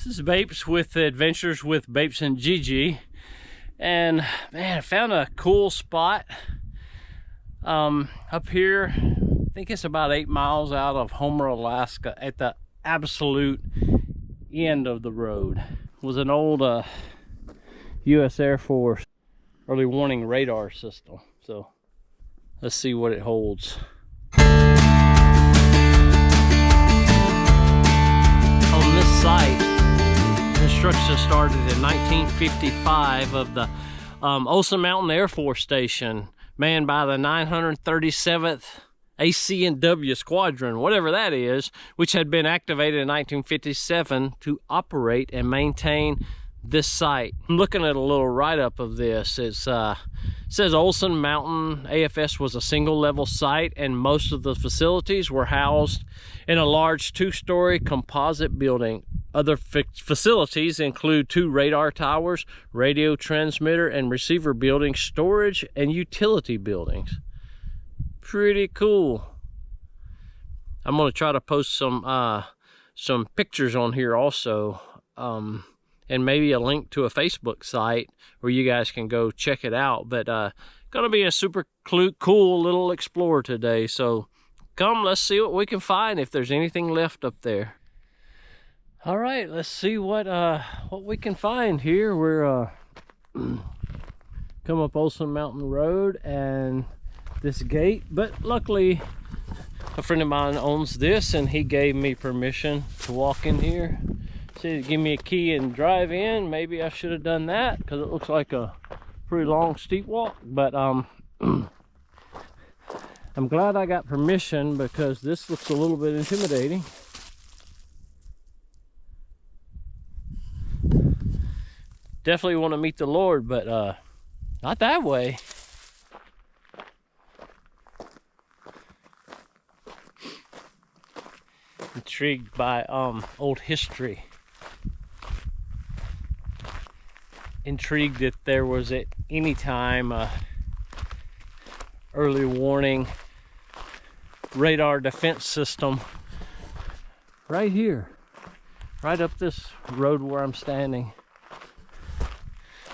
This is Bapes with Adventures with Bapes and Gigi, and man, I found a cool spot up here. I think it's about 8 miles out of Homer, Alaska, at the absolute end of the road. It was an old U.S. Air Force early warning radar system. So let's see what it holds. On this site, construction started in 1955 of the Olson Mountain Air Force Station, manned by the 937th AC&W Squadron, whatever that is, which had been activated in 1957 to operate and maintain this site. I'm looking at a little write-up of this. It says Olson Mountain AFS was a single-level site, and most of the facilities were housed in a large 2-story composite building. Other facilities include 2 radar towers, radio transmitter and receiver buildings, storage, and utility buildings. Pretty cool. I'm going to try to post some pictures on here also, and maybe a link to a Facebook site where you guys can go check it out. But gonna be a super cool little explore today. So come, let's see what we can find, if there's anything left up there. All right, let's see what we can find here. We're come up Olson Mountain Road and this gate, but luckily a friend of mine owns this and he gave me permission to walk in here. Said give me a key and drive in. Maybe I should have done that because it looks like a pretty long steep walk, but I'm glad I got permission because this looks a little bit intimidating. Definitely want to meet the Lord, but not that way. Intrigued by old history. Intrigued that there was at any time early warning radar defense system right here, right up this road where I'm standing.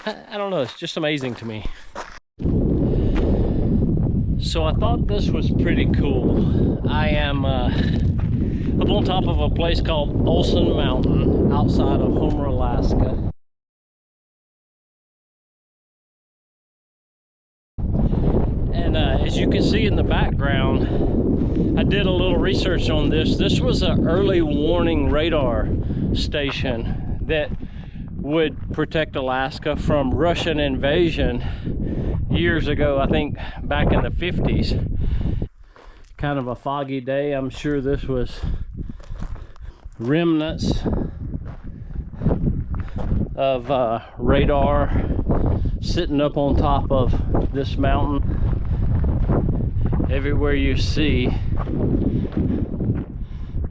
I don't know, it's just amazing to me. So I thought this was pretty cool. I am up on top of a place called Olson Mountain outside of Homer, Alaska. And as you can see in the background, I did a little research on this. This was an early warning radar station that would protect Alaska from Russian invasion years ago, I think back in the 50s. Kind of a foggy day. I'm sure this was remnants of radar sitting up on top of this mountain. Everywhere you see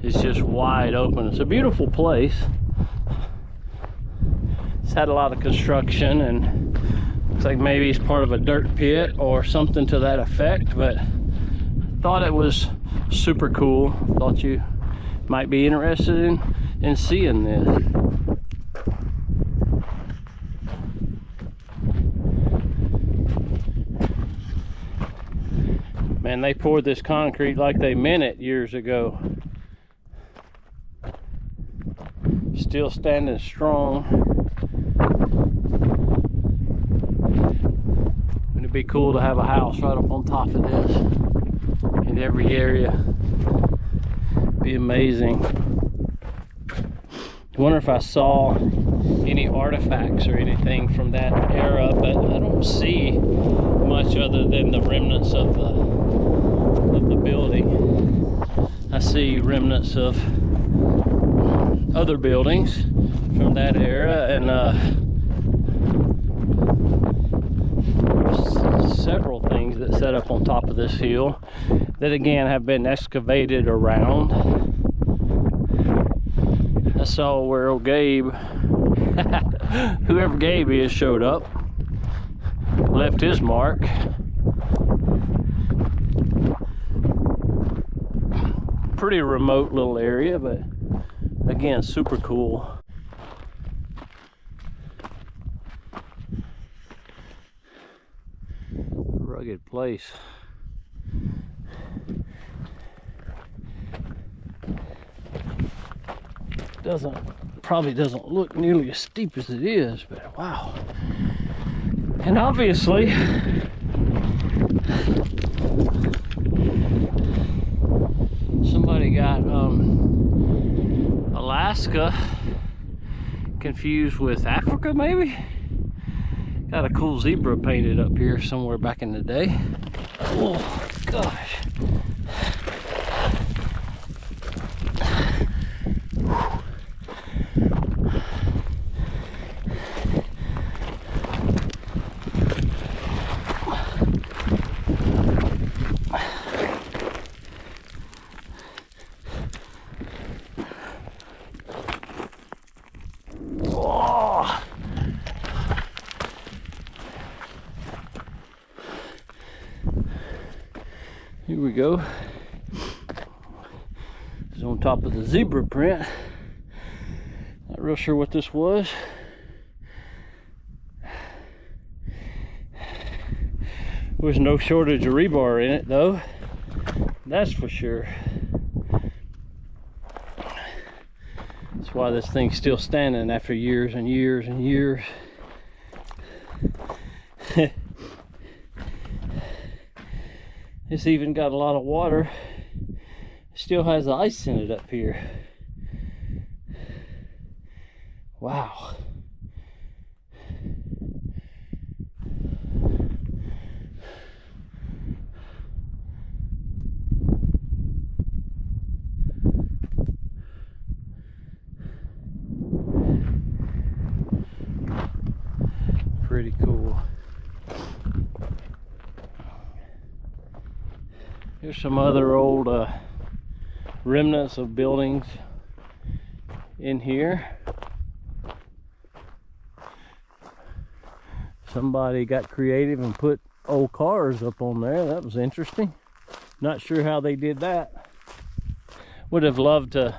is just wide open. It's a beautiful place. It's had a lot of construction and looks like maybe it's part of a dirt pit or something to that effect, but thought it was super cool. Thought you might be interested in seeing this. Man, they poured this concrete like they meant it years ago. Still standing strong. It'd be cool to have a house right up on top of this in every area. Be amazing. I wonder if I saw any artifacts or anything from that era, but I don't see much other than the remnants of the building. I see remnants of other buildings from that era, and several things that set up on top of this hill that again have been excavated around. I saw where old Gabe, whoever Gabe is, showed up, left his mark. Pretty remote little area, but again, super cool. place. Probably doesn't look nearly as steep as it is, but wow. And obviously somebody got Alaska confused with Africa, maybe. Got a cool zebra painted up here somewhere back in the day. Oh gosh. Here we go. It's on top of the zebra print. Not real sure what this was. There's no shortage of rebar in it though. That's for sure. That's why this thing's still standing after years and years and years. It's even got a lot of water. It still has ice in it up here. Wow. Pretty cool. Here's some other old remnants of buildings in here. Somebody got creative and put old cars up on there. That was interesting. Not sure how they did that. Would have loved to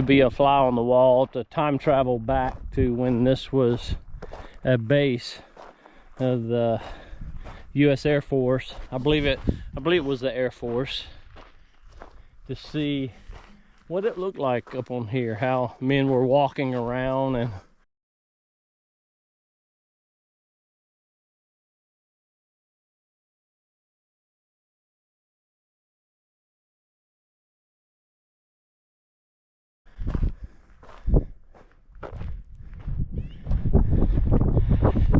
be a fly on the wall, to time travel back to when this was a base of the U.S. Air Force. I believe it was the Air Force, to see what it looked like up on here, how men were walking around. And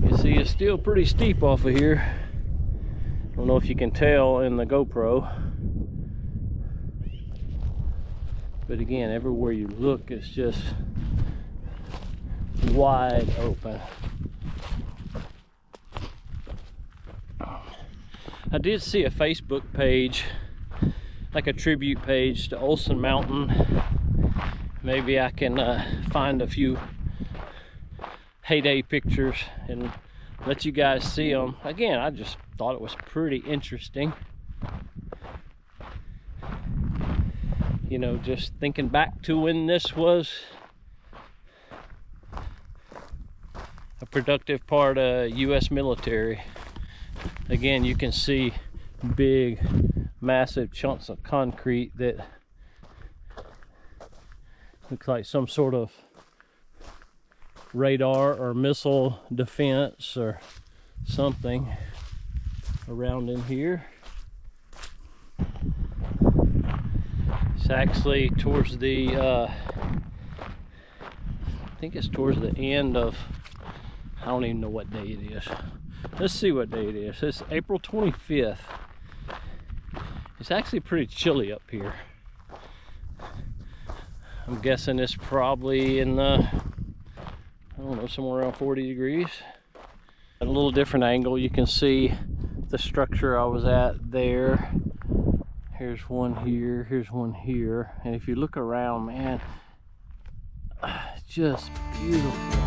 you see it's still pretty steep off of here. I don't know if you can tell in the GoPro, but again, everywhere you look, it's just wide open. I did see a Facebook page, like a tribute page to Olson Mountain. Maybe I can find a few heyday pictures and let you guys see them. Again, I just thought it was pretty interesting. You know, just thinking back to when this was a productive part of U.S. military. Again, you can see big, massive chunks of concrete that looks like some sort of radar or missile defense or something around in here. It's actually towards the I think it's towards the end of, I don't even know what day it is. Let's see what day it is. It's April 25th. It's actually pretty chilly up here. I'm guessing it's probably in the, I don't know, somewhere around 40 degrees. At a little different angle, you can see the structure I was at there. Here's one here, here's one here. And if you look around, man, just beautiful.